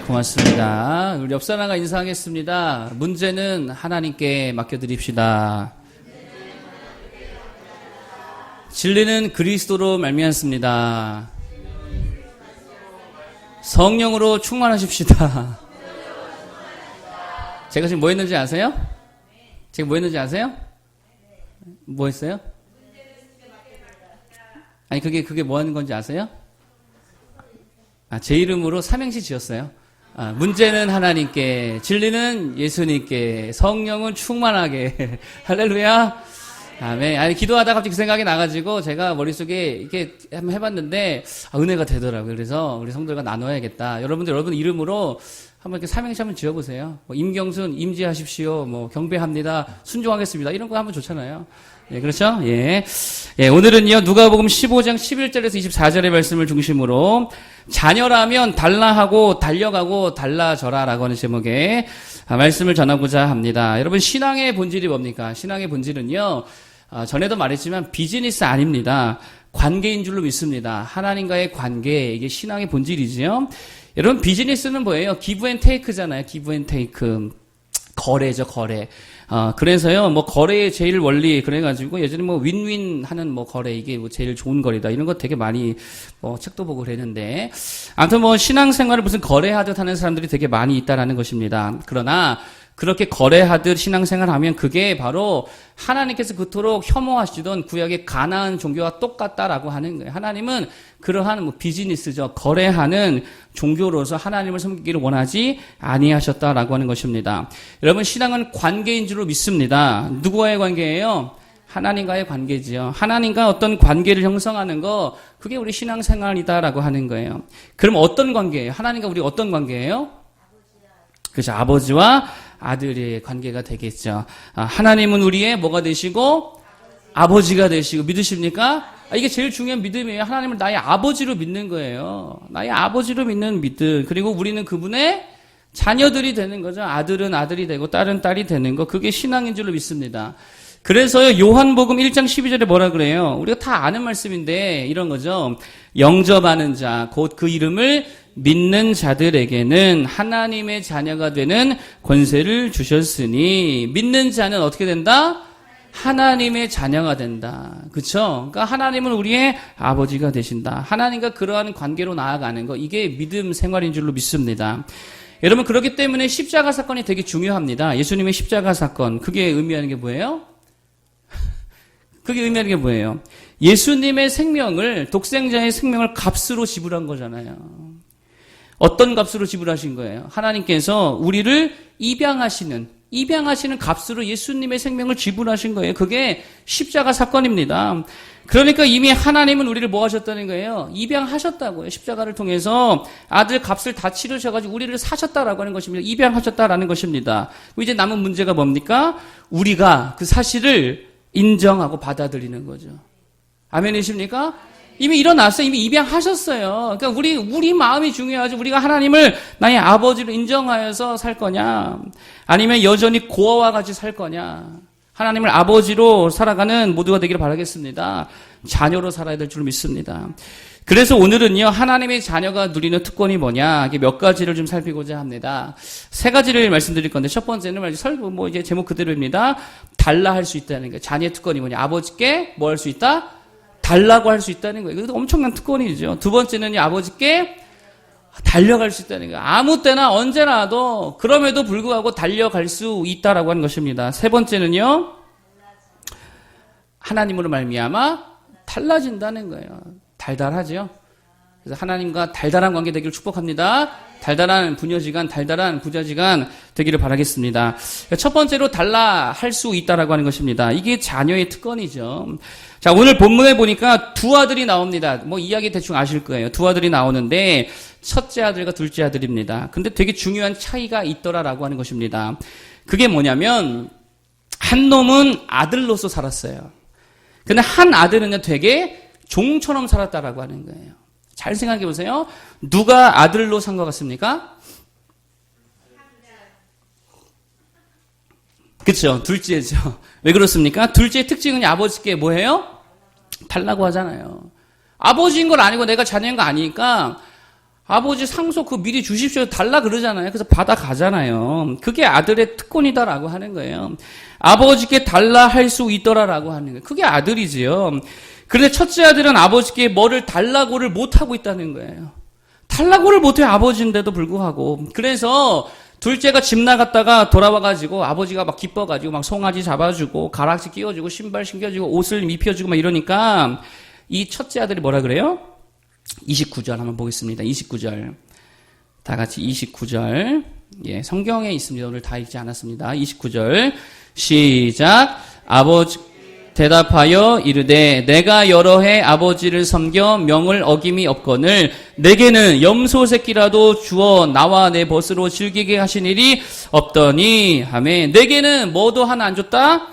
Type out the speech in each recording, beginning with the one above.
고맙습니다. 우리 옆 사람과 인사하겠습니다. 문제는 하나님께 맡겨드립시다. 진리는 그리스도로 말미암습니다. 성령으로 충만하십시다. 제가 지금 뭐 했는지 아세요? 제가 뭐 했는지 아세요? 뭐 했어요? 아니 그게 뭐 하는 건지 아세요? 제 이름으로 삼행시 지었어요. 문제는 하나님께, 진리는 예수님께, 성령은 충만하게. 할렐루야. 아멘. 아니, 기도하다 갑자기 그 생각이 나가지고 제가 머릿속에 이렇게 한번 해봤는데, 은혜가 되더라고요. 그래서 우리 성도들과 나눠야겠다. 여러분 이름으로 한번 이렇게 삼행시 한번 지어보세요. 임경순, 임지하십시오. 경배합니다. 순종하겠습니다. 이런 거 하면 좋잖아요. 예, 그렇죠? 예. 예, 오늘은요, 누가복음 15장 11절에서 24절의 말씀을 중심으로 자녀라면 달라하고 달려가고 달라져라라고 하는 제목의 말씀을 전하고자 합니다. 여러분, 신앙의 본질이 뭡니까? 신앙의 본질은요, 전에도 말했지만 비즈니스 아닙니다. 관계인 줄로 믿습니다. 하나님과의 관계, 이게 신앙의 본질이지요. 여러분, 비즈니스는 뭐예요? 기브 앤 테이크잖아요. 기브 앤 테이크. 거래죠, 거래. 그래서요, 거래의 제일 원리, 그래가지고, 예전에 윈윈 하는 거래, 이게 제일 좋은 거리다. 이런 거 되게 많이, 책도 보고 그랬는데. 아무튼 신앙생활을 무슨 거래하듯 하는 사람들이 되게 많이 있다라는 것입니다. 그러나, 그렇게 거래하듯 신앙생활을 하면 그게 바로 하나님께서 그토록 혐오하시던 구약의 가나안 종교와 똑같다라고 하는 거예요. 하나님은 그러한 비즈니스죠. 거래하는 종교로서 하나님을 섬기기를 원하지 아니하셨다라고 하는 것입니다. 여러분, 신앙은 관계인 줄로 믿습니다. 누구와의 관계예요? 하나님과의 관계지요. 하나님과 어떤 관계를 형성하는 거, 그게 우리 신앙생활이다라고 하는 거예요. 그럼 어떤 관계예요? 하나님과 우리 어떤 관계예요? 그렇죠. 아버지와 아들의 관계가 되겠죠. 하나님은 우리의 뭐가 되시고? 아버지가 되시고. 믿으십니까? 이게 제일 중요한 믿음이에요. 하나님을 나의 아버지로 믿는 거예요. 나의 아버지로 믿는 믿음. 그리고 우리는 그분의 자녀들이 되는 거죠. 아들은 아들이 되고 딸은 딸이 되는 거. 그게 신앙인 줄로 믿습니다. 그래서요, 요한복음 1장 12절에 뭐라 그래요? 우리가 다 아는 말씀인데 이런 거죠. 영접하는 자, 곧 그 이름을 믿는 자들에게는 하나님의 자녀가 되는 권세를 주셨으니, 믿는 자는 어떻게 된다? 하나님의 자녀가 된다. 그쵸? 그러니까 하나님은 우리의 아버지가 되신다. 하나님과 그러한 관계로 나아가는 거, 이게 믿음 생활인 줄로 믿습니다. 여러분, 그렇기 때문에 십자가 사건이 되게 중요합니다. 예수님의 십자가 사건, 그게 의미하는 게 뭐예요? 그게 의미하는 게 뭐예요? 예수님의 생명을, 독생자의 생명을 값으로 지불한 거잖아요. 어떤 값으로 지불하신 거예요? 하나님께서 우리를 입양하시는 값으로 예수님의 생명을 지불하신 거예요. 그게 십자가 사건입니다. 그러니까 이미 하나님은 우리를 뭐 하셨다는 거예요? 입양하셨다고요. 십자가를 통해서 아들 값을 다 치르셔가지고 우리를 사셨다라고 하는 것입니다. 입양하셨다라는 것입니다. 이제 남은 문제가 뭡니까? 우리가 그 사실을 인정하고 받아들이는 거죠. 아멘이십니까? 이미 일어났어요. 이미 입양하셨어요. 그러니까 우리 마음이 중요하죠. 우리가 하나님을 나의 아버지로 인정하여서 살 거냐? 아니면 여전히 고아와 같이 살 거냐? 하나님을 아버지로 살아가는 모두가 되기를 바라겠습니다. 자녀로 살아야 될 줄 믿습니다. 그래서 오늘은요, 하나님의 자녀가 누리는 특권이 뭐냐? 이게 몇 가지를 좀 살피고자 합니다. 세 가지를 말씀드릴 건데, 첫 번째는 이제 제목 그대로입니다. 달라 할 수 있다는 거예요. 자녀의 특권이 뭐냐? 아버지께 뭐 할 수 있다? 달라고 할 수 있다는 거예요. 이것도 엄청난 특권이죠. 두 번째는 아버지께 달려갈 수 있다는 거예요. 아무 때나 언제나도 그럼에도 불구하고 달려갈 수 있다라고 하는 것입니다. 세 번째는요, 하나님으로 말미암아 달라진다는 거예요. 달달하죠. 그래서 하나님과 달달한 관계 되기를 축복합니다. 달달한 부녀지간, 달달한 부자지간 되기를 바라겠습니다. 첫 번째로 달라 할 수 있다라고 하는 것입니다. 이게 자녀의 특권이죠. 자, 오늘 본문에 보니까 두 아들이 나옵니다. 이야기 대충 아실 거예요. 두 아들이 나오는데 첫째 아들과 둘째 아들입니다. 근데 되게 중요한 차이가 있더라라고 하는 것입니다. 그게 뭐냐면 한 놈은 아들로서 살았어요. 근데 한 아들은요, 되게 종처럼 살았다라고 하는 거예요. 잘 생각해 보세요. 누가 아들로 산 것 같습니까? 그렇죠. 둘째죠. 왜 그렇습니까? 둘째의 특징은 아버지께 뭐예요? 달라고 하잖아요. 아버지인 걸 아니고 내가 자녀인 거 아니니까 아버지 상속 그 미리 주십시오 달라 그러잖아요. 그래서 받아가잖아요. 그게 아들의 특권이다라고 하는 거예요. 아버지께 달라 할 수 있더라라고 하는 거예요. 그게 아들이지요. 그런데 첫째 아들은 아버지께 뭐를 달라고를 못하고 있다는 거예요. 달라고를 못해요. 아버지인데도 불구하고. 그래서 둘째가 집 나갔다가 돌아와가지고 아버지가 막 기뻐가지고 막 송아지 잡아주고 가락지 끼워주고 신발 신겨주고 옷을 입혀주고 막 이러니까 이 첫째 아들이 뭐라 그래요? 29절 한번 보겠습니다. 29절. 다 같이 29절. 예, 성경에 있습니다. 오늘 다 읽지 않았습니다. 29절. 시작. 아버지 대답하여 이르되 내가 여러 해 아버지를 섬겨 명을 어김이 없거늘 내게는 염소 새끼라도 주어 나와 내 벗으로 즐기게 하신 일이 없더니 아멘. 내게는 뭐도 하나 안 줬다?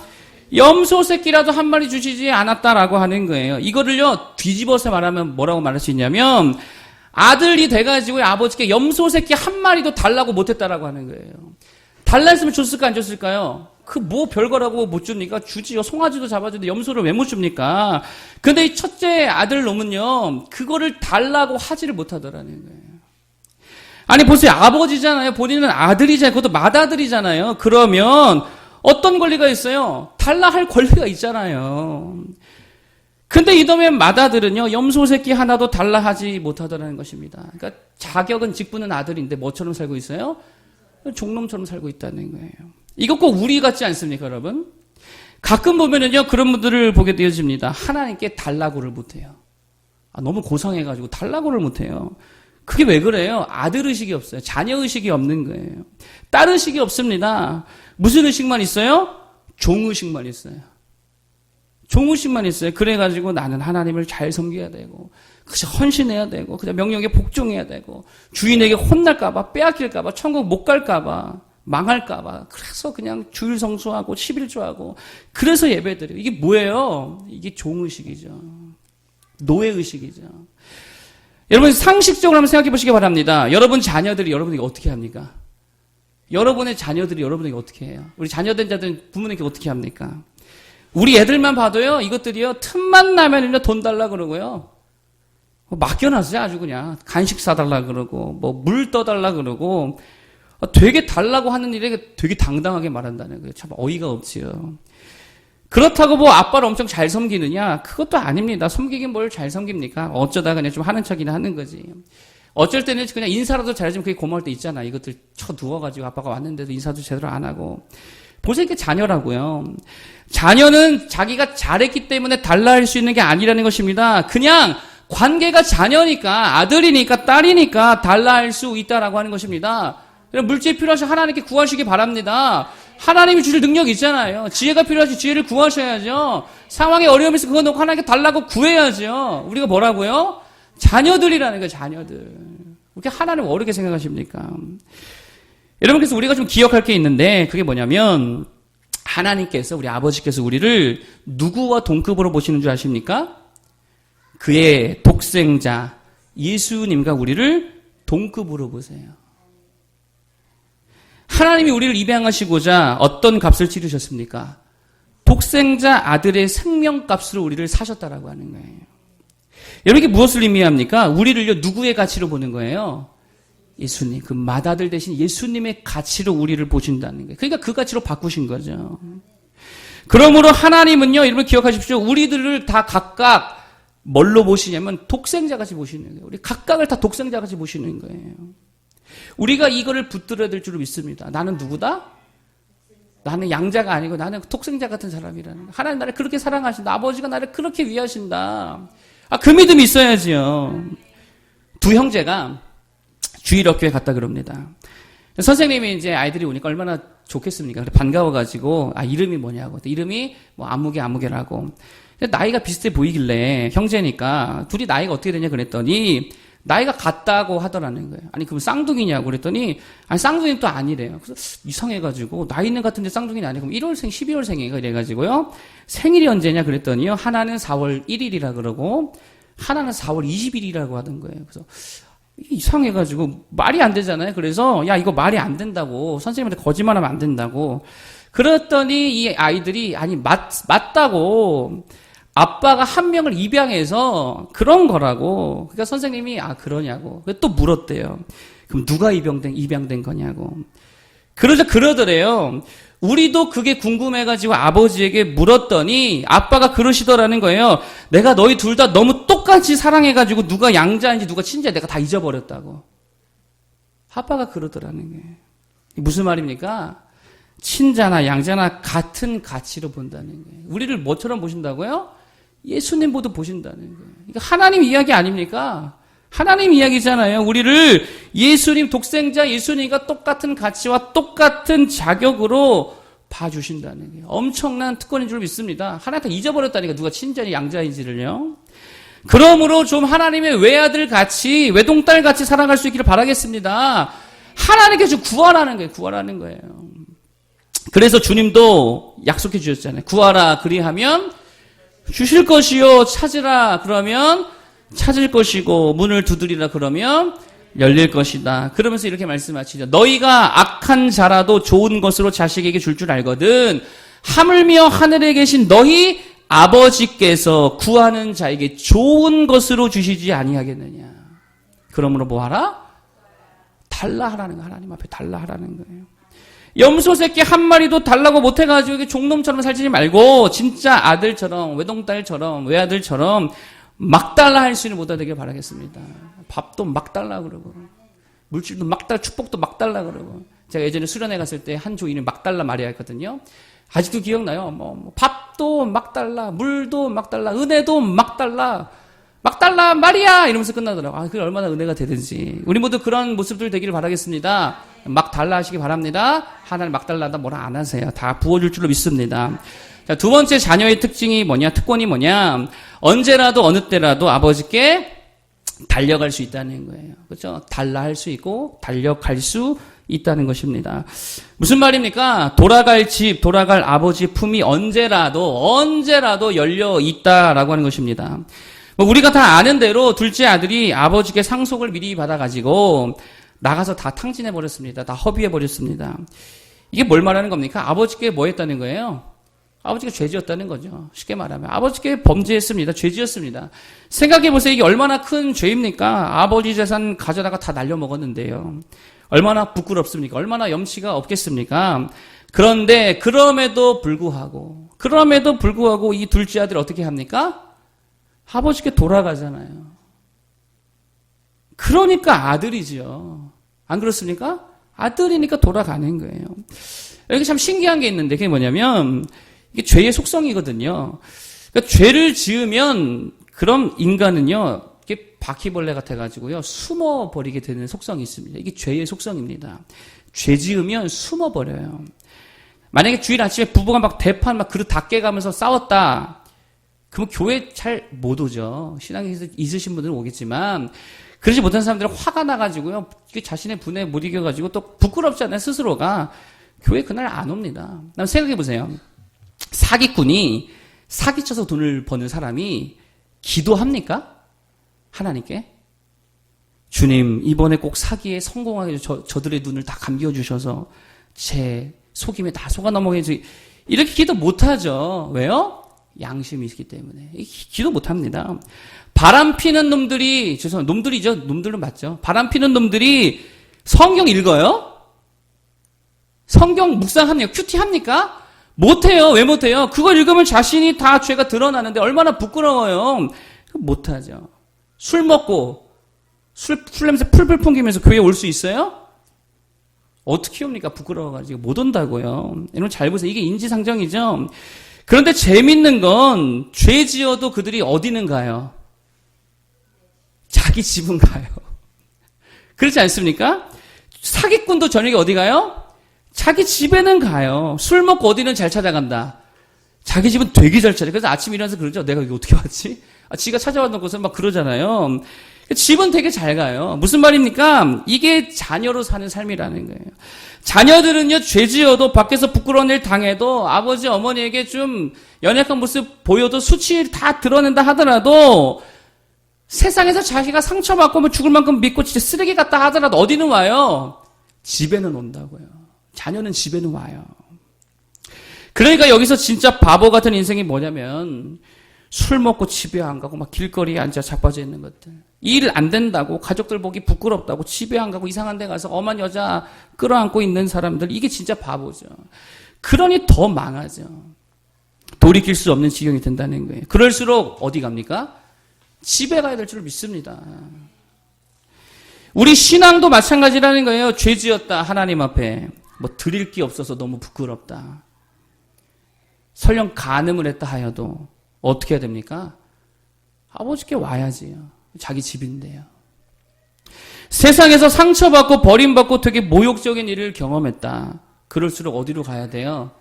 염소 새끼라도 한 마리 주시지 않았다라고 하는 거예요. 이거를요 뒤집어서 말하면 뭐라고 말할 수 있냐면 아들이 돼가지고 아버지께 염소 새끼 한 마리도 달라고 못했다라고 하는 거예요. 달라 했으면 줬을까 안 줬을까요? 그 뭐 별거라고 못 줍니까? 주지요. 송아지도 잡아주는데 염소를 왜 못 줍니까? 근데 이 첫째 아들 놈은요 그거를 달라고 하지를 못하더라는 거예요. 아니 보세요. 아버지잖아요. 본인은 아들이잖아요. 그것도 맏아들이잖아요. 그러면 어떤 권리가 있어요? 달라 할 권리가 있잖아요. 근데 이놈의 맏아들은요 염소 새끼 하나도 달라 하지 못하더라는 것입니다. 그러니까 자격은 직분은 아들인데 뭐처럼 살고 있어요? 종놈처럼 살고 있다는 거예요. 이거 꼭 우리 같지 않습니까, 여러분? 가끔 보면은요, 그런 분들을 보게 되어집니다. 하나님께 달라고를 못해요. 너무 고상해가지고 달라고를 못해요. 그게 왜 그래요? 아들 의식이 없어요. 자녀 의식이 없는 거예요. 딸 의식이 없습니다. 무슨 의식만 있어요? 종 의식만 있어요. 종 의식만 있어요. 그래가지고 나는 하나님을 잘 섬겨야 되고, 그저 헌신해야 되고, 그저 명령에 복종해야 되고, 주인에게 혼날까봐, 빼앗길까봐, 천국 못 갈까봐, 망할까봐. 그래서 그냥 주일 성수하고 11조하고 그래서 예배드려요. 이게 뭐예요? 이게 종의식이죠. 노예의식이죠. 여러분 상식적으로 한번 생각해 보시기 바랍니다. 여러분 자녀들이 여러분에게 어떻게 합니까? 여러분의 자녀들이 여러분에게 어떻게 해요? 우리 자녀된 자들은 부모님께 어떻게 합니까? 우리 애들만 봐도요. 이것들이요. 틈만 나면은요. 돈 달라 그러고요. 맡겨놨어요. 아주 그냥 간식 사달라 그러고 뭐 물 떠달라 그러고 되게 달라고 하는 일에 되게 당당하게 말한다는 거예요. 참 어이가 없지요. 그렇다고 뭐 아빠를 엄청 잘 섬기느냐? 그것도 아닙니다. 섬기긴 뭘 잘 섬깁니까? 어쩌다 그냥 좀 하는 척이나 하는 거지. 어쩔 때는 그냥 인사라도 잘해주면 그게 고마울 때 있잖아. 이것들 쳐 누워가지고 아빠가 왔는데도 인사도 제대로 안 하고. 보세요. 이게 자녀라고요. 자녀는 자기가 잘했기 때문에 달라 할 수 있는 게 아니라는 것입니다. 그냥 관계가 자녀니까 아들이니까 딸이니까 달라 할 수 있다라고 하는 것입니다. 물질이 필요하시 하나님께 구하시기 바랍니다. 하나님이 주실 능력이 있잖아요. 지혜가 필요하시 지혜를 구하셔야죠. 상황에 어려움이 있으면 그거 놓고 하나님께 달라고 구해야죠. 우리가 뭐라고요? 자녀들이라는 거예요. 자녀들. 그렇게 하나님 어렵게 생각하십니까? 여러분 그래서 우리가 좀 기억할 게 있는데 그게 뭐냐면 하나님께서 우리 아버지께서 우리를 누구와 동급으로 보시는 줄 아십니까? 그의 독생자 예수님과 우리를 동급으로 보세요. 하나님이 우리를 입양하시고자 어떤 값을 치르셨습니까? 독생자 아들의 생명값으로 우리를 사셨다라고 하는 거예요. 여러분 이게 무엇을 의미합니까? 우리를요 누구의 가치로 보는 거예요? 예수님, 그 맏아들 대신 예수님의 가치로 우리를 보신다는 거예요. 그러니까 그 가치로 바꾸신 거죠. 그러므로 하나님은요, 여러분 기억하십시오. 우리들을 다 각각 뭘로 보시냐면 독생자같이 보시는 거예요. 우리 각각을 다 독생자같이 보시는 거예요. 우리가 이거를 붙들어야 될 줄 믿습니다. 나는 누구다? 나는 양자가 아니고 나는 독생자 같은 사람이라는 거예요. 하나님 나를 그렇게 사랑하신다. 아버지가 나를 그렇게 위하신다. 그 믿음이 있어야지요. 두 형제가 주일학교에 갔다 그럽니다. 선생님이 이제 아이들이 오니까 얼마나 좋겠습니까? 반가워가지고, 이름이 뭐냐고. 이름이 뭐 아무개라고. 나이가 비슷해 보이길래 형제니까 둘이 나이가 어떻게 되냐 그랬더니 나이가 같다고 하더라는 거예요. 아니 그럼 쌍둥이냐고 그랬더니 쌍둥이는 또 아니래요. 그래서 이상해가지고 나이는 같은데 쌍둥이는 아니고 1월생 12월생이가 이래가지고요. 생일이 언제냐 그랬더니요. 하나는 4월 1일이라 그러고 하나는 4월 20일이라고 하던 거예요. 그래서 이상해가지고 말이 안 되잖아요. 그래서 야 이거 말이 안 된다고 선생님한테 거짓말하면 안 된다고 그랬더니 이 아이들이 맞다고 아빠가 한 명을 입양해서 그런 거라고. 그러니까 선생님이 그러냐고. 또 물었대요. 그럼 누가 입양된 거냐고. 그러더래요. 우리도 그게 궁금해가지고 아버지에게 물었더니 아빠가 그러시더라는 거예요. 내가 너희 둘 다 너무 똑같이 사랑해가지고 누가 양자인지 누가 친자인지 내가 다 잊어버렸다고. 아빠가 그러더라는 거예요. 무슨 말입니까? 친자나 양자나 같은 가치로 본다는 거예요. 우리를 뭐처럼 보신다고요? 예수님 보듯 보신다는 거예요. 그러니까 하나님 이야기 아닙니까? 하나님 이야기잖아요. 우리를 예수님, 독생자 예수님과 똑같은 가치와 똑같은 자격으로 봐주신다는 거예요. 엄청난 특권인 줄 믿습니다. 하나님 다 잊어버렸다니까 누가 친자니 양자인지를요. 그러므로 좀 하나님의 외아들 같이, 외동딸 같이 살아갈 수 있기를 바라겠습니다. 하나님께 좀 구하라는 거예요. 구하라는 거예요. 그래서 주님도 약속해 주셨잖아요. 구하라 그리하면 주실 것이요, 찾으라 그러면 찾을 것이고, 문을 두드리라 그러면 열릴 것이다. 그러면서 이렇게 말씀하시죠. 너희가 악한 자라도 좋은 것으로 자식에게 줄 줄 알거든 하물며 하늘에 계신 너희 아버지께서 구하는 자에게 좋은 것으로 주시지 아니하겠느냐. 그러므로 뭐하라? 달라 하라는 거예요. 하나님 앞에 달라 하라는 거예요. 염소 새끼 한 마리도 달라고 못해가지고 종놈처럼 살지 말고 진짜 아들처럼, 외동딸처럼, 외아들처럼 막 달라 할 수 있는 모두가 되길 바라겠습니다. 밥도 막 달라 그러고, 물질도 막 달라, 축복도 막 달라 그러고. 제가 예전에 수련회 갔을 때 한 조인이 막 달라 마리아였거든요. 아직도 기억나요. 밥도 막 달라, 물도 막 달라, 은혜도 막 달라, 막 달라 마리아 이러면서 끝나더라고요. 그게 얼마나 은혜가 되든지. 우리 모두 그런 모습들 되기를 바라겠습니다. 막 달라 하시기 바랍니다. 하나님 막 달라다 뭐라 안 하세요. 다 부어줄 줄로 믿습니다. 자, 두 번째 자녀의 특징이 뭐냐, 특권이 뭐냐, 언제라도 어느 때라도 아버지께 달려갈 수 있다는 거예요. 그렇죠? 달라 할 수 있고 달려갈 수 있다는 것입니다. 무슨 말입니까? 돌아갈 집, 돌아갈 아버지 품이 언제라도 열려 있다라고 하는 것입니다. 우리가 다 아는 대로 둘째 아들이 아버지께 상속을 미리 받아가지고 나가서 다 탕진해버렸습니다. 다 허비해버렸습니다. 이게 뭘 말하는 겁니까? 아버지께 뭐 했다는 거예요? 아버지가 죄지었다는 거죠. 쉽게 말하면. 아버지께 범죄했습니다. 죄지었습니다. 생각해보세요. 이게 얼마나 큰 죄입니까? 아버지 재산 가져다가 다 날려먹었는데요. 얼마나 부끄럽습니까? 얼마나 염치가 없겠습니까? 그런데 그럼에도 불구하고 이 둘째 아들이 어떻게 합니까? 아버지께 돌아가잖아요. 그러니까 아들이죠. 안 그렇습니까? 아들이니까 돌아가는 거예요. 여기 참 신기한 게 있는데 그게 뭐냐면 이게 죄의 속성이거든요. 그러니까 죄를 지으면 그럼 인간은요 이게 바퀴벌레 같아가지고요 숨어버리게 되는 속성이 있습니다. 이게 죄의 속성입니다. 죄 지으면 숨어버려요. 만약에 주일 아침에 부부가 막 대판 막 그릇 다 깨가면서 싸웠다. 그럼 교회 잘 못 오죠. 신앙에서 있으신 분들은 오겠지만 그러지 못한 사람들은 화가 나가지고요 자신의 분에 못 이겨가지고 또 부끄럽잖아요. 스스로가. 교회 그날 안 옵니다. 생각해보세요. 사기꾼이 사기쳐서 돈을 버는 사람이 기도합니까? 하나님께? 주님 이번에 꼭 사기에 성공하게 저들의 눈을 다 감겨주셔서 제 속임에 다 속아 넘어게 해주세요. 이렇게 기도 못하죠. 왜요? 양심이 있기 때문에. 기도 못합니다. 바람 피는 놈들이, 죄송합니다. 놈들이죠. 놈들은 맞죠. 바람 피는 놈들이 성경 읽어요? 성경 묵상합니까? 큐티 합니까? 못해요. 왜 못해요? 그걸 읽으면 자신이 다 죄가 드러나는데 얼마나 부끄러워요. 못하죠. 술 먹고 술 냄새 풀풀 풍기면서 교회에 올 수 있어요? 어떻게 옵니까? 부끄러워가지고 못 온다고요. 여러분 잘 보세요. 이게 인지상정이죠. 그런데 재밌는 건 죄 지어도 그들이 어디는 가요? 자기 집은 가요. 그렇지 않습니까? 사기꾼도 저녁에 어디 가요? 자기 집에는 가요. 술 먹고 어디는 잘 찾아간다. 자기 집은 되게 잘 찾아요. 그래서 아침에 일어나서 그러죠. 내가 여기 어떻게 왔지? 지가 찾아왔던 곳은 막 그러잖아요. 집은 되게 잘 가요. 무슨 말입니까? 이게 자녀로 사는 삶이라는 거예요. 자녀들은요, 죄 지어도 밖에서 부끄러운 일 당해도 아버지, 어머니에게 좀 연약한 모습 보여도 수치 다 드러낸다 하더라도 세상에서 자기가 상처받고 뭐 죽을 만큼 믿고 진짜 쓰레기 같다 하더라도 어디는 와요? 집에는 온다고요. 자녀는 집에는 와요. 그러니까 여기서 진짜 바보 같은 인생이 뭐냐면 술 먹고 집에 안 가고 막 길거리에 앉아 자빠져 있는 것들. 일 안 된다고 가족들 보기 부끄럽다고 집에 안 가고 이상한 데 가서 엄한 여자 끌어안고 있는 사람들, 이게 진짜 바보죠. 그러니 더 망하죠. 돌이킬 수 없는 지경이 된다는 거예요. 그럴수록 어디 갑니까? 집에 가야 될 줄 믿습니다. 우리 신앙도 마찬가지라는 거예요. 죄 지었다 하나님 앞에 뭐 드릴 게 없어서 너무 부끄럽다. 설령 간음을 했다 하여도 어떻게 해야 됩니까? 아버지께 와야지요. 자기 집인데요. 세상에서 상처받고 버림받고 되게 모욕적인 일을 경험했다. 그럴수록 어디로 가야 돼요?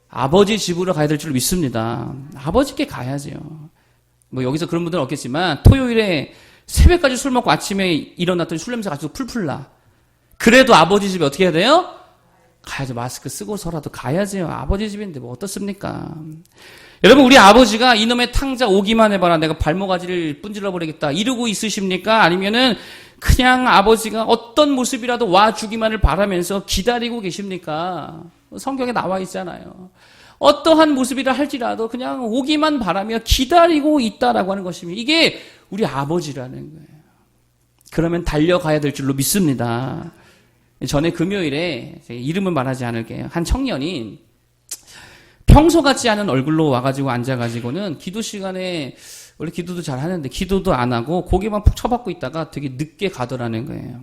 아버지 집으로 가야 될 줄 믿습니다. 아버지께 가야죠. 뭐 여기서 그런 분들은 없겠지만 토요일에 새벽까지 술 먹고 아침에 일어났더니 술 냄새가 아주 풀풀 나. 그래도 아버지 집에 어떻게 해야 돼요? 가야죠. 마스크 쓰고서라도 가야죠. 아버지 집인데 뭐 어떻습니까? 여러분, 우리 아버지가 이놈의 탕자 오기만 해봐라 내가 발목아지를 분질러버리겠다 이러고 있으십니까? 아니면은 그냥 아버지가 어떤 모습이라도 와주기만을 바라면서 기다리고 계십니까? 성경에 나와 있잖아요. 어떠한 모습이라 할지라도 그냥 오기만 바라며 기다리고 있다라고 하는 것입니다. 이게 우리 아버지라는 거예요. 그러면 달려가야 될 줄로 믿습니다. 전에 금요일에 이름은 말하지 않을게요. 한 청년이 평소 같지 않은 얼굴로 와가지고 앉아가지고는 기도 시간에 원래 기도도 잘 하는데 기도도 안 하고 고개만 푹 쳐박고 있다가 되게 늦게 가더라는 거예요.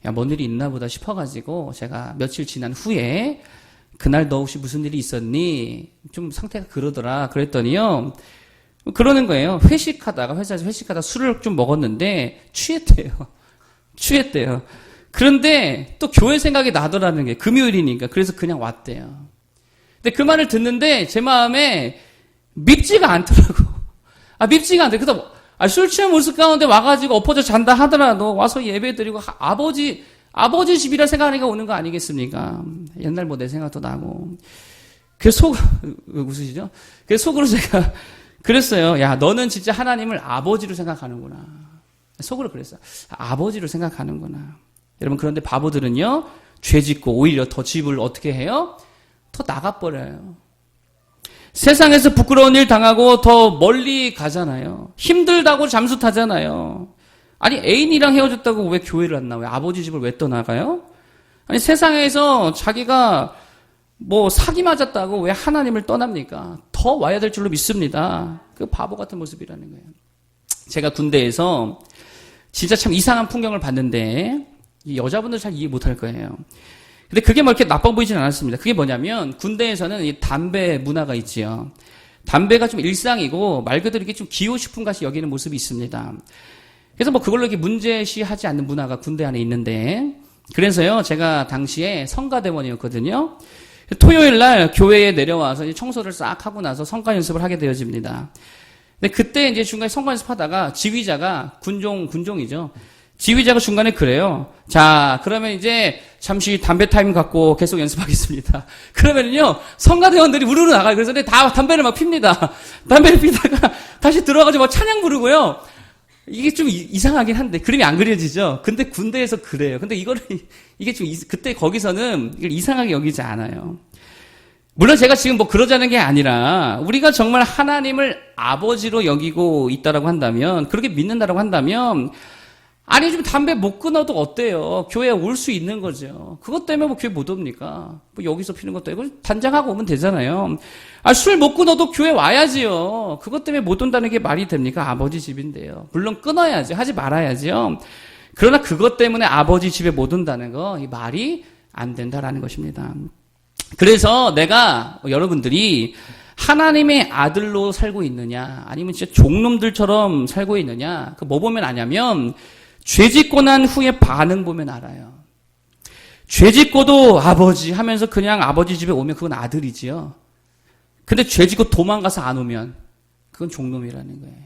야, 뭔 일이 있나 보다 싶어가지고 제가 며칠 지난 후에 그날 너 혹시 무슨 일이 있었니? 좀 상태가 그러더라. 그랬더니요. 그러는 거예요. 회사에서 회식하다가 술을 좀 먹었는데 취했대요. 그런데 또 교회 생각이 나더라는 게 금요일이니까. 그래서 그냥 왔대요. 근데 그 말을 듣는데 제 마음에 밉지가 않더라고. 밉지가 않대. 그래서 술 취한 모습 가운데 와가지고 엎어져 잔다 하더라도 와서 예배 드리고 아버지 집이라 생각하니까 오는 거 아니겠습니까? 옛날 뭐 내 생각도 나고. 그래서 왜 웃으시죠? 그래서 속으로 제가 그랬어요. 야, 너는 진짜 하나님을 아버지로 생각하는구나. 속으로 그랬어요. 아버지로 생각하는구나. 여러분, 그런데 바보들은요, 죄 짓고 오히려 더 집을 어떻게 해요? 더 나가버려요. 세상에서 부끄러운 일 당하고 더 멀리 가잖아요. 힘들다고 잠수 타잖아요. 아니, 애인이랑 헤어졌다고 왜 교회를 안 나와요? 아버지 집을 왜 떠나가요? 아니, 세상에서 자기가 뭐 사기 맞았다고 왜 하나님을 떠납니까? 더 와야 될 줄로 믿습니다. 그 바보 같은 모습이라는 거예요. 제가 군대에서 진짜 참 이상한 풍경을 봤는데 이 여자분들 잘 이해 못할 거예요. 근데 그게 뭐 이렇게 나빠 보이진 않았습니다. 그게 뭐냐면 군대에서는 이 담배 문화가 있지요. 담배가 좀 일상이고 말 그대로 이게 좀 기호식품 같이 여기는 모습이 있습니다. 그래서 뭐 그걸로 이렇게 문제시하지 않는 문화가 군대 안에 있는데, 그래서요 제가 당시에 성가대원이었거든요. 토요일 날 교회에 내려와서 이제 청소를 싹 하고 나서 성가 연습을 하게 되어집니다. 근데 그때 이제 중간에 성가 연습하다가 지휘자가 군종이죠. 지휘자가 중간에 그래요. 자, 그러면 이제 잠시 담배 타임 갖고 계속 연습하겠습니다. 그러면은요, 성가대원들이 우르르 나가요. 그래서 다 담배를 막 핍니다. 담배를 피다가 다시 들어가가지고 막 찬양 부르고요. 이게 좀 이상하긴 한데, 그림이 안 그려지죠? 근데 군대에서 그래요. 근데 이게 좀, 그때 거기서는 이걸 이상하게 여기지 않아요. 물론 제가 지금 뭐 그러자는 게 아니라, 우리가 정말 하나님을 아버지로 여기고 있다라고 한다면, 그렇게 믿는다라고 한다면, 아니, 좀 담배 못 끊어도 어때요? 교회에 올 수 있는 거죠. 그것 때문에 뭐 교회 못 옵니까? 뭐 여기서 피는 것도 아니고 단장하고 오면 되잖아요. 술 못 끊어도 교회 와야지요. 그것 때문에 못 온다는 게 말이 됩니까? 아버지 집인데요. 물론 끊어야지. 하지 말아야지요. 그러나 그것 때문에 아버지 집에 못 온다는 거, 이 말이 안 된다라는 것입니다. 그래서 내가 여러분들이 하나님의 아들로 살고 있느냐, 아니면 진짜 종놈들처럼 살고 있느냐, 그 뭐 보면 아냐면, 죄 짓고 난 후에 반응 보면 알아요. 죄 짓고도 아버지 하면서 그냥 아버지 집에 오면 그건 아들이지요. 근데 죄 짓고 도망가서 안 오면 그건 종놈이라는 거예요.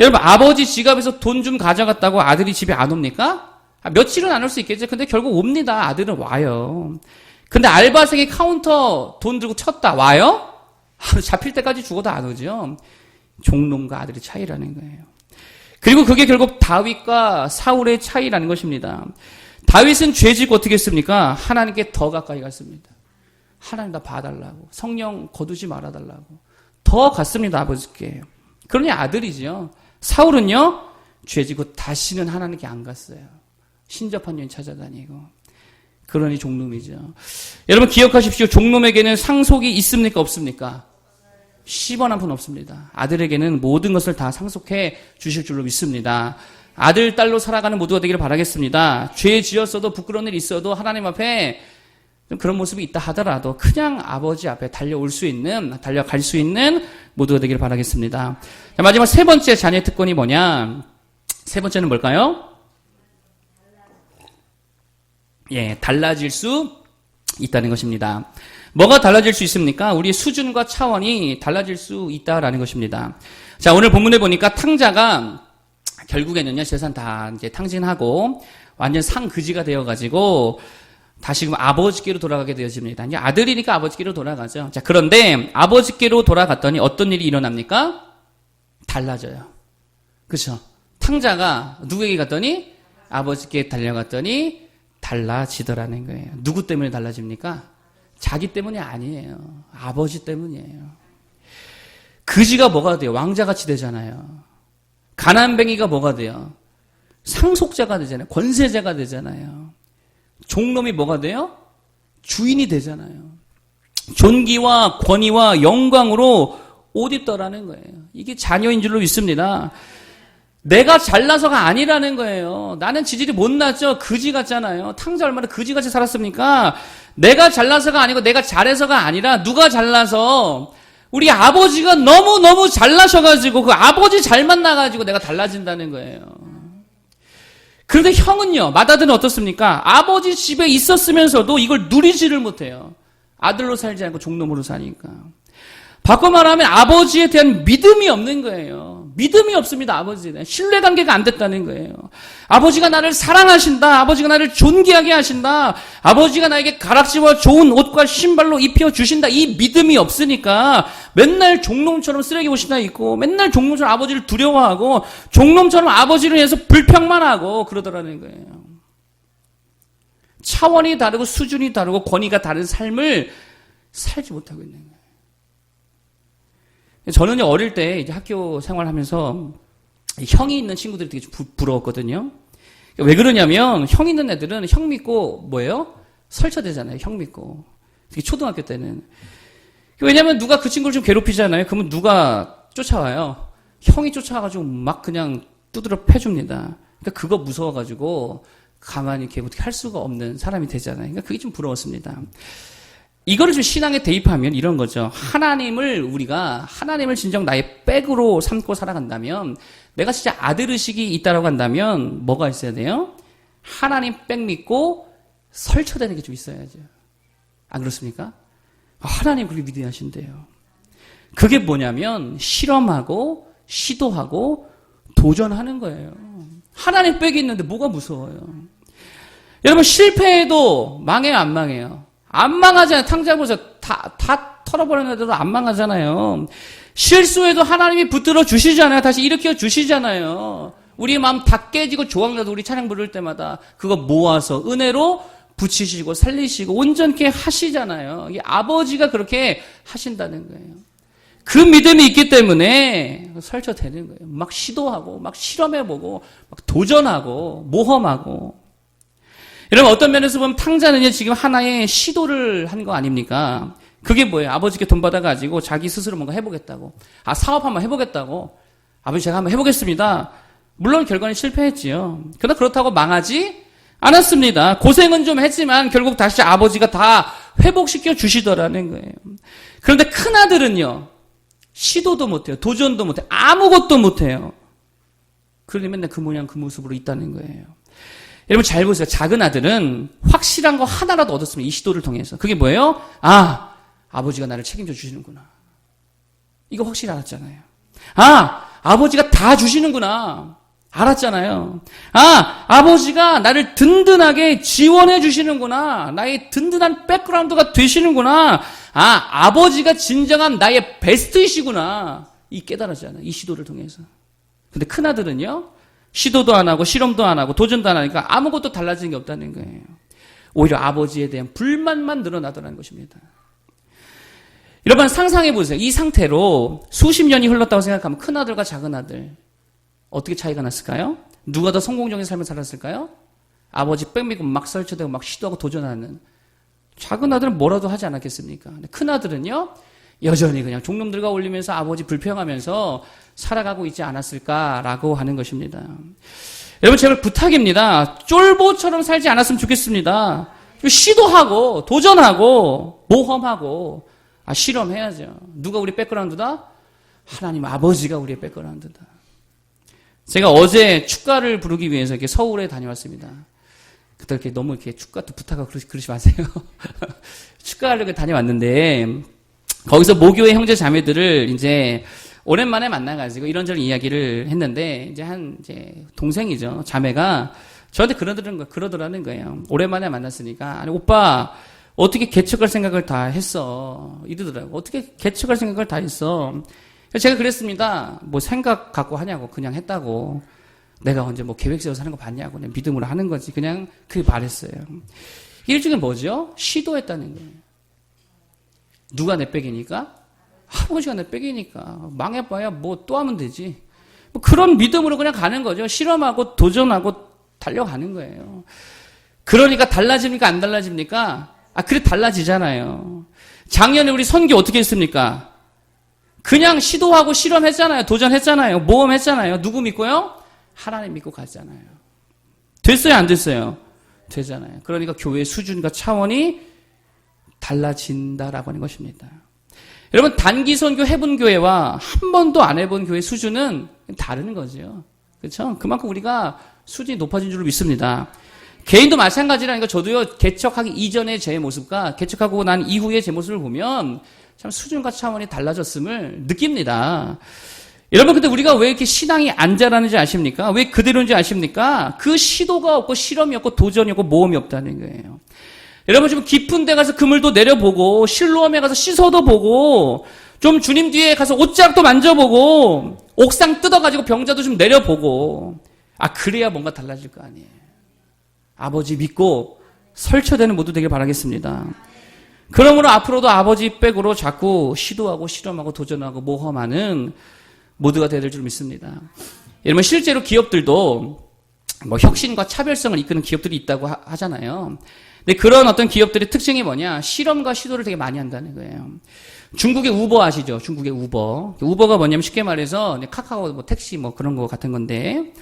여러분, 아버지 지갑에서 돈 좀 가져갔다고 아들이 집에 안 옵니까? 며칠은 안 올 수 있겠죠. 근데 결국 옵니다. 아들은 와요. 근데 알바생이 카운터 돈 들고 쳤다. 와요? 잡힐 때까지 죽어도 안 오죠. 종놈과 아들의 차이라는 거예요. 그리고 그게 결국 다윗과 사울의 차이라는 것입니다. 다윗은 죄 짓고 어떻게 했습니까? 하나님께 더 가까이 갔습니다. 하나님 나 봐달라고. 성령 거두지 말아달라고. 더 갔습니다, 아버지께. 그러니 아들이죠. 사울은요, 죄 지고 다시는 하나님께 안 갔어요. 신접한 여인 찾아다니고. 그러니 종놈이죠. 여러분 기억하십시오. 종놈에게는 상속이 있습니까, 없습니까? 10원 한 푼 없습니다. 아들에게는 모든 것을 다 상속해 주실 줄로 믿습니다. 아들, 딸로 살아가는 모두가 되기를 바라겠습니다. 죄 지었어도 부끄러운 일 있어도 하나님 앞에 그런 모습이 있다 하더라도 그냥 아버지 앞에 달려갈 수 있는 모두가 되기를 바라겠습니다. 자, 마지막 세 번째 자녀의 특권이 뭐냐? 세 번째는 뭘까요? 예, 달라질 수 있다는 것입니다. 뭐가 달라질 수 있습니까? 우리의 수준과 차원이 달라질 수 있다라는 것입니다. 자, 오늘 본문에 보니까 탕자가 결국에는요, 재산 다 이제 탕진하고 완전 상그지가 되어가지고 다시 아버지께로 돌아가게 되어집니다. 이제 아들이니까 아버지께로 돌아가죠. 자, 그런데 아버지께로 돌아갔더니 어떤 일이 일어납니까? 달라져요. 그렇죠? 탕자가 누구에게 갔더니 아버지께 달려갔더니 달라지더라는 거예요. 누구 때문에 달라집니까? 자기 때문이 아니에요. 아버지 때문이에요. 그지가 뭐가 돼요? 왕자같이 되잖아요. 가난뱅이가 뭐가 돼요? 상속자가 되잖아요. 권세자가 되잖아요. 종놈이 뭐가 돼요? 주인이 되잖아요. 존귀와 권위와 영광으로 옷 입더라는 거예요. 이게 자녀인 줄로 믿습니다. 내가 잘나서가 아니라는 거예요. 나는 지질이 못났죠. 그지 같잖아요. 탕자 얼마나 그지같이 살았습니까? 내가 잘나서가 아니고 내가 잘해서가 아니라 누가 잘나서 우리 아버지가 너무너무 잘나셔가지고 그 아버지 잘 만나가지고 내가 달라진다는 거예요. 그런데 형은요, 맏아들은 어떻습니까? 아버지 집에 있었으면서도 이걸 누리지를 못해요. 아들로 살지 않고 종놈으로 사니까. 바꿔 말하면 아버지에 대한 믿음이 없는 거예요. 믿음이 없습니다, 아버지에 대한. 신뢰관계가 안 됐다는 거예요. 아버지가 나를 사랑하신다. 아버지가 나를 존귀하게 하신다. 아버지가 나에게 가락지와 좋은 옷과 신발로 입혀주신다. 이 믿음이 없으니까 맨날 종놈처럼 쓰레기 옷이나 입고 맨날 종놈처럼 아버지를 두려워하고 종놈처럼 아버지를 위해서 불평만 하고 그러더라는 거예요. 차원이 다르고 수준이 다르고 권위가 다른 삶을 살지 못하고 있는 거예요. 저는 어릴 때 이제 학교 생활하면서 형이 있는 친구들이 되게 부러웠거든요. 왜 그러냐면 형 있는 애들은 형 믿고 뭐예요? 설쳐대잖아요. 형 믿고. 특히 초등학교 때는. 왜냐면 누가 그 친구를 좀 괴롭히잖아요. 그러면 누가 쫓아와요? 형이 쫓아와가지고 막 그냥 두드려 패줍니다. 그러니까 그거 무서워가지고 가만히 이렇게 어떻게 할 수가 없는 사람이 되잖아요. 그러니까 그게 좀 부러웠습니다. 이거를 좀 신앙에 대입하면 이런 거죠. 우리가 하나님을 진정 나의 백으로 삼고 살아간다면, 내가 진짜 아들의식이 있다라고 한다면, 뭐가 있어야 돼요? 하나님 백 믿고 설쳐대는 게 좀 있어야죠. 안 그렇습니까? 하나님 그렇게 위대하신대요. 그게 뭐냐면, 실험하고, 시도하고, 도전하는 거예요. 하나님 백이 있는데 뭐가 무서워요? 여러분, 실패해도 망해요, 안 망해요? 안 망하잖아요. 탕자 보세요. 다 털어버렸는데도 안 망하잖아요. 실수해도 하나님이 붙들어 주시잖아요. 다시 일으켜 주시잖아요. 우리 마음 다 깨지고 조각나도 우리 찬양 부를 때마다 그거 모아서 은혜로 붙이시고 살리시고 온전케 하시잖아요. 이게 아버지가 그렇게 하신다는 거예요. 그 믿음이 있기 때문에 설쳐되는 거예요. 막 시도하고 막 실험해보고 막 도전하고 모험하고. 여러분 어떤 면에서 보면 탕자는요 지금 하나의 시도를 한 거 아닙니까? 그게 뭐예요? 아버지께 돈 받아가지고 자기 스스로 뭔가 해보겠다고. 사업 한번 해보겠다고. 아버지 제가 한번 해보겠습니다. 물론 결과는 실패했지요. 그러나 그렇다고 망하지 않았습니다. 고생은 좀 했지만 결국 다시 아버지가 다 회복시켜 주시더라는 거예요. 그런데 큰아들은요. 시도도 못해요. 도전도 못해요. 아무것도 못해요. 그러니 맨날 그 모양 그 모습으로 있다는 거예요. 여러분 잘 보세요. 작은 아들은 확실한 거 하나라도 얻었으면 이 시도를 통해서. 그게 뭐예요? 아버지가 나를 책임져 주시는구나. 이거 확실히 알았잖아요. 아버지가 다 주시는구나. 알았잖아요. 아버지가 나를 든든하게 지원해 주시는구나. 나의 든든한 백그라운드가 되시는구나. 아버지가 진정한 나의 베스트이시구나. 이 깨달았잖아요. 이 시도를 통해서. 근데 큰아들은요. 시도도 안 하고 실험도 안 하고 도전도 안 하니까 아무것도 달라지는 게 없다는 거예요. 오히려 아버지에 대한 불만만 늘어나더라는 것입니다. 여러분 상상해 보세요. 이 상태로 수십 년이 흘렀다고 생각하면 큰 아들과 작은 아들 어떻게 차이가 났을까요? 누가 더 성공적인 삶을 살았을까요? 아버지 빽미고 막 설치되고 막 시도하고 도전하는 작은 아들은 뭐라도 하지 않았겠습니까? 근데 큰 아들은요 여전히 그냥 종놈들과 어울리면서 아버지 불평하면서 살아가고 있지 않았을까라고 하는 것입니다. 여러분 제발 부탁입니다. 쫄보처럼 살지 않았으면 좋겠습니다. 시도하고 도전하고 모험하고 실험해야죠. 누가 우리 백그라운드다? 하나님 아버지가 우리의 백그라운드다. 제가 어제 축가를 부르기 위해서 이렇게 서울에 다녀왔습니다. 그때 이렇게 너무 이렇게 축가도 부탁하고 그러지 마세요. 축가하려고 다녀왔는데 거기서 모교의 형제 자매들을 이제 오랜만에 만나가지고 이런저런 이야기를 했는데 이제 동생이죠. 자매가 저한테 그러더라는 거예요. 오랜만에 만났으니까 아니 오빠 어떻게 개척할 생각을 다 했어? 이러더라고. 어떻게 개척할 생각을 다 했어? 제가 그랬습니다. 뭐 생각 갖고 하냐고 그냥 했다고. 내가 언제 뭐 계획 세워서 하는 거 봤냐고 그냥 믿음으로 하는 거지. 그냥 그렇게 말했어요. 일종의 뭐죠? 시도했다는 거예요. 누가 내 백이니까? 아버지가 내 백이니까. 망해봐야 뭐 또 하면 되지. 뭐 그런 믿음으로 그냥 가는 거죠. 실험하고 도전하고 달려가는 거예요. 그러니까 달라집니까? 안 달라집니까? 그래 달라지잖아요. 작년에 우리 선교 어떻게 했습니까? 그냥 시도하고 실험했잖아요. 도전했잖아요. 모험했잖아요. 누구 믿고요? 하나님 믿고 갔잖아요. 됐어요? 안 됐어요? 되잖아요. 그러니까 교회의 수준과 차원이 달라진다라고 하는 것입니다. 여러분 단기 선교 해본 교회와 한 번도 안 해본 교회 수준은 다른 거죠. 그렇죠? 그만큼 우리가 수준이 높아진 줄로 믿습니다. 개인도 마찬가지라니까 저도요 개척하기 이전의 제 모습과 개척하고 난 이후의 제 모습을 보면 참 수준과 차원이 달라졌음을 느낍니다. 여러분 근데 우리가 왜 이렇게 신앙이 안 자라는지 아십니까? 왜 그대로인지 아십니까? 그 시도가 없고 실험이 없고 도전이 없고 모험이 없다는 거예요. 여러분 좀 깊은 데 가서 그물도 내려보고 실로암에 가서 씻어도 보고 좀 주님 뒤에 가서 옷자락도 만져보고 옥상 뜯어가지고 병자도 좀 내려보고 그래야 뭔가 달라질 거 아니에요. 아버지 믿고 설쳐되는 모두 되길 바라겠습니다. 그러므로 앞으로도 아버지 백으로 자꾸 시도하고 실험하고 도전하고 모험하는 모두가 되야 될 줄 믿습니다. 여러분 실제로 기업들도 뭐 혁신과 차별성을 이끄는 기업들이 있다고 하잖아요. 근데 그런 어떤 기업들의 특징이 뭐냐? 실험과 시도를 되게 많이 한다는 거예요. 중국의 우버 아시죠? 중국의 우버. 우버가 뭐냐면 쉽게 말해서 카카오 뭐 택시 뭐 그런 거 같은 건데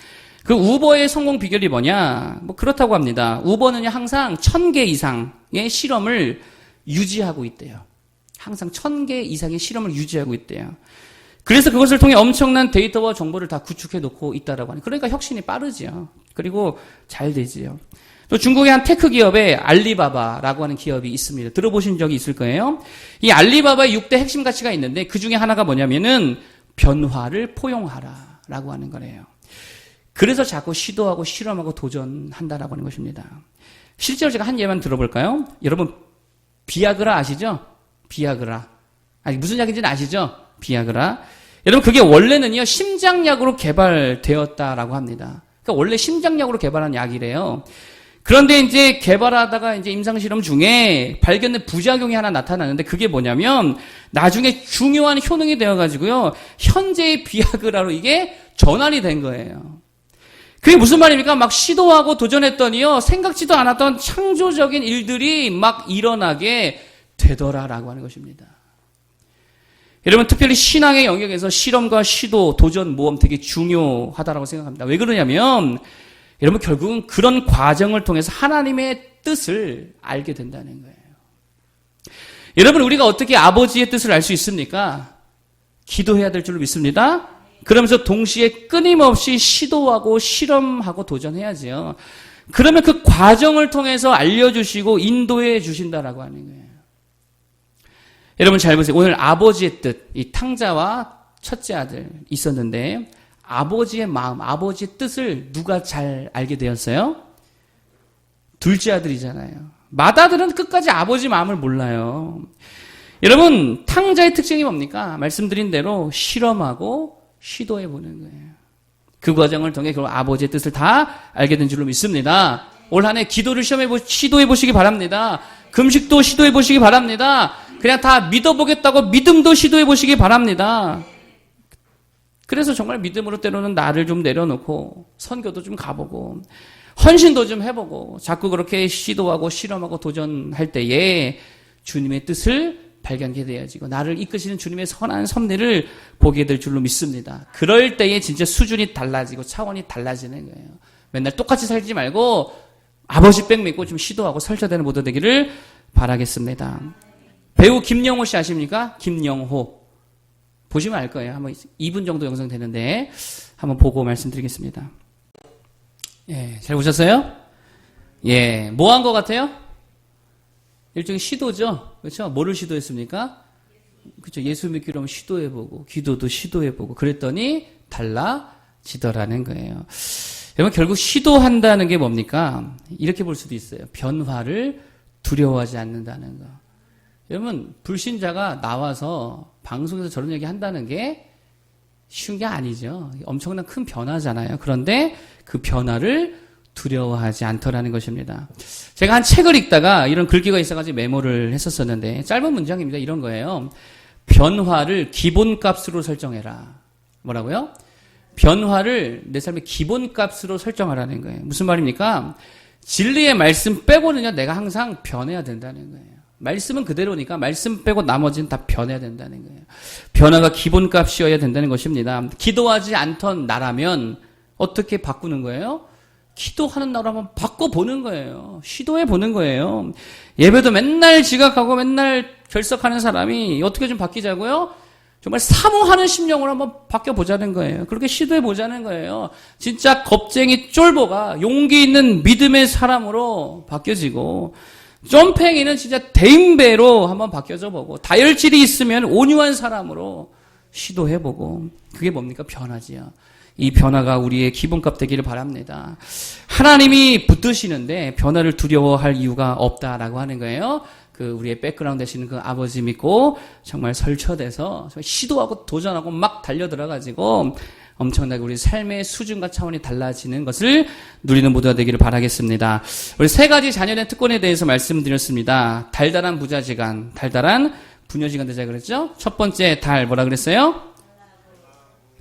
그 우버의 성공 비결이 뭐냐? 뭐 그렇다고 합니다. 우버는 항상 1000개 이상의 실험을 유지하고 있대요. 항상 1000개 이상의 실험을 유지하고 있대요. 그래서 그것을 통해 엄청난 데이터와 정보를 다 구축해 놓고 있다라고 하니 그러니까 혁신이 빠르지요. 그리고 잘 되지요. 또 중국의 한 테크 기업에 알리바바라고 하는 기업이 있습니다. 들어보신 적이 있을 거예요. 이 알리바바의 6대 핵심 가치가 있는데 그 중에 하나가 뭐냐면은 변화를 포용하라라고 하는 거래요. 그래서 자꾸 시도하고 실험하고 도전한다라고 하는 것입니다. 실제로 제가 한 예만 들어볼까요? 여러분 비아그라 아시죠? 비아그라. 무슨 약인지는 아시죠? 비아그라. 여러분 그게 원래는요 심장약으로 개발되었다라고 합니다. 그러니까 원래 심장약으로 개발한 약이래요. 그런데 이제 개발하다가 이제 임상실험 중에 발견된 부작용이 하나 나타나는데 그게 뭐냐면 나중에 중요한 효능이 되어가지고요 현재의 비아그라로 이게 전환이 된 거예요. 그게 무슨 말입니까? 막 시도하고 도전했더니요 생각지도 않았던 창조적인 일들이 막 일어나게 되더라라고 하는 것입니다. 여러분 특별히 신앙의 영역에서 실험과 시도, 도전, 모험 되게 중요하다라고 생각합니다. 왜 그러냐면 여러분 결국은 그런 과정을 통해서 하나님의 뜻을 알게 된다는 거예요. 여러분 우리가 어떻게 아버지의 뜻을 알 수 있습니까? 기도해야 될 줄로 믿습니다. 그러면서 동시에 끊임없이 시도하고 실험하고 도전해야지요. 그러면 그 과정을 통해서 알려주시고 인도해 주신다라고 하는 거예요. 여러분 잘 보세요. 오늘 아버지의 뜻, 이 탕자와 첫째 아들 있었는데 아버지의 마음, 아버지의 뜻을 누가 잘 알게 되었어요? 둘째 아들이잖아요. 맏아들은 끝까지 아버지 마음을 몰라요. 여러분 탕자의 특징이 뭡니까? 말씀드린 대로 실험하고 시도해보는 거예요. 그 과정을 통해 결국 아버지의 뜻을 다 알게 된 줄로 믿습니다. 올 한 해 기도를 시도해보시기 바랍니다. 금식도 시도해보시기 바랍니다. 그냥 다 믿어보겠다고 믿음도 시도해 보시기 바랍니다. 그래서 정말 믿음으로 때로는 나를 좀 내려놓고 선교도 좀 가보고 헌신도 좀 해보고 자꾸 그렇게 시도하고 실험하고 도전할 때에 주님의 뜻을 발견하게 되어지고 나를 이끄시는 주님의 선한 섭리를 보게 될 줄로 믿습니다. 그럴 때에 진짜 수준이 달라지고 차원이 달라지는 거예요. 맨날 똑같이 살지 말고 아버지 백 믿고 좀 시도하고 설쳐되는 모두 되기를 바라겠습니다. 배우 김영호 씨 아십니까? 김영호. 보시면 알 거예요. 한번 2분 정도 영상 되는데 한번 보고 말씀드리겠습니다. 예, 잘 보셨어요? 예, 뭐 한 것 같아요? 일종의 시도죠. 그렇죠? 뭐를 시도했습니까? 그렇죠. 예수 믿기로 하면 시도해보고 기도도 시도해보고 그랬더니 달라지더라는 거예요. 여러분 결국 시도한다는 게 뭡니까? 이렇게 볼 수도 있어요. 변화를 두려워하지 않는다는 거. 여러분 불신자가 나와서 방송에서 저런 얘기 한다는 게 쉬운 게 아니죠. 엄청난 큰 변화잖아요. 그런데 그 변화를 두려워하지 않더라는 것입니다. 제가 한 책을 읽다가 이런 글귀가 있어가지고 메모를 했었었는데 짧은 문장입니다. 이런 거예요. 변화를 기본값으로 설정해라. 뭐라고요? 변화를 내 삶의 기본값으로 설정하라는 거예요. 무슨 말입니까? 진리의 말씀 빼고는요, 내가 항상 변해야 된다는 거예요. 말씀은 그대로니까 말씀 빼고 나머지는 다 변해야 된다는 거예요. 변화가 기본값이어야 된다는 것입니다. 기도하지 않던 나라면 어떻게 바꾸는 거예요? 기도하는 나로 한번 바꿔보는 거예요. 시도해보는 거예요. 예배도 맨날 지각하고 맨날 결석하는 사람이 어떻게 좀 바뀌자고요? 정말 사모하는 심령으로 한번 바뀌어보자는 거예요. 그렇게 시도해보자는 거예요. 진짜 겁쟁이 쫄보가 용기 있는 믿음의 사람으로 바뀌어지고 쫌팽이는 진짜 대인배로 한번 바뀌어져 보고 다혈질이 있으면 온유한 사람으로 시도해보고 그게 뭡니까? 변화지요. 이 변화가 우리의 기본값 되기를 바랍니다. 하나님이 붙드시는데 변화를 두려워할 이유가 없다라고 하는 거예요. 그 우리의 백그라운드 되시는 그 아버지 믿고 정말 설쳐돼서 시도하고 도전하고 막 달려들어가지고 엄청나게 우리 삶의 수준과 차원이 달라지는 것을 누리는 모두가 되기를 바라겠습니다. 우리 세 가지 자녀의 특권에 대해서 말씀드렸습니다. 달달한 부자지간, 달달한 부녀지간 되자 그랬죠? 첫 번째 달 뭐라 그랬어요?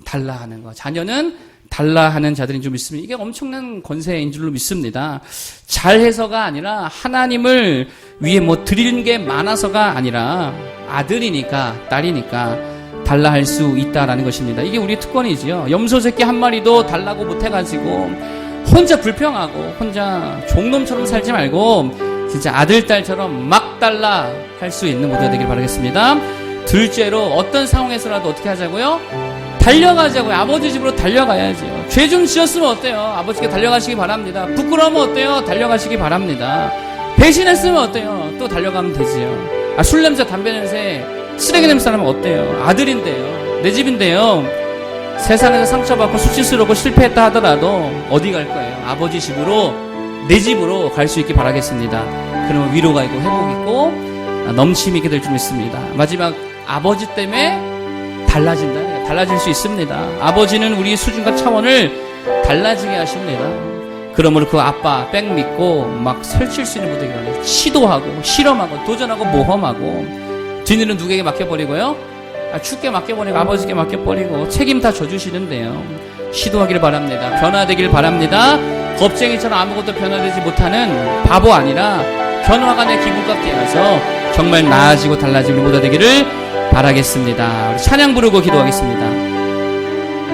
달라하는 거. 자녀는 달라하는 자들인 줄 믿습니다. 이게 엄청난 권세인 줄로 믿습니다. 잘해서가 아니라 하나님을 위해 뭐 드리는 게 많아서가 아니라 아들이니까 딸이니까 달라할 수 있다라는 것입니다. 이게 우리의 특권이지요. 염소 새끼 한 마리도 달라고 못해가지고 혼자 불평하고 혼자 종놈처럼 살지 말고 진짜 아들 딸처럼 막 달라 할 수 있는 모두가 되길 바라겠습니다. 둘째로 어떤 상황에서라도 어떻게 하자고요? 달려가자고요. 아버지 집으로 달려가야죠. 죄 좀 지었으면 어때요? 아버지께 달려가시기 바랍니다. 부끄러우면 어때요? 달려가시기 바랍니다. 배신했으면 어때요? 또 달려가면 되지요. 술 냄새, 담배 냄새, 쓰레기 냄새 나면 어때요? 아들인데요. 내 집인데요. 세상에서 상처받고 수치스럽고 실패했다 하더라도 어디 갈 거예요? 아버지 집으로, 내 집으로 갈 수 있기 바라겠습니다. 그러면 위로가 있고 회복 있고 넘침이 있게 될 줄 믿습니다. 마지막 아버지 때문에 달라진다. 달라질 수 있습니다. 아버지는 우리 수준과 차원을 달라지게 하십니다. 그러므로 그 아빠 백 믿고 막 설칠 수 있는 무대가 아니라 시도하고 실험하고 도전하고 모험하고 뒤는 누구에게 맡겨버리고요? 주께 맡겨버리고 아버지께 맡겨버리고 책임 다 져주시는데요. 시도하기를 바랍니다. 변화되기를 바랍니다. 겁쟁이처럼 아무것도 변화되지 못하는 바보 아니라 변화가 내 기분값 되어서 정말 나아지고 달라지는 모두 되기를 바라겠습니다. 우리 찬양 부르고 기도하겠습니다.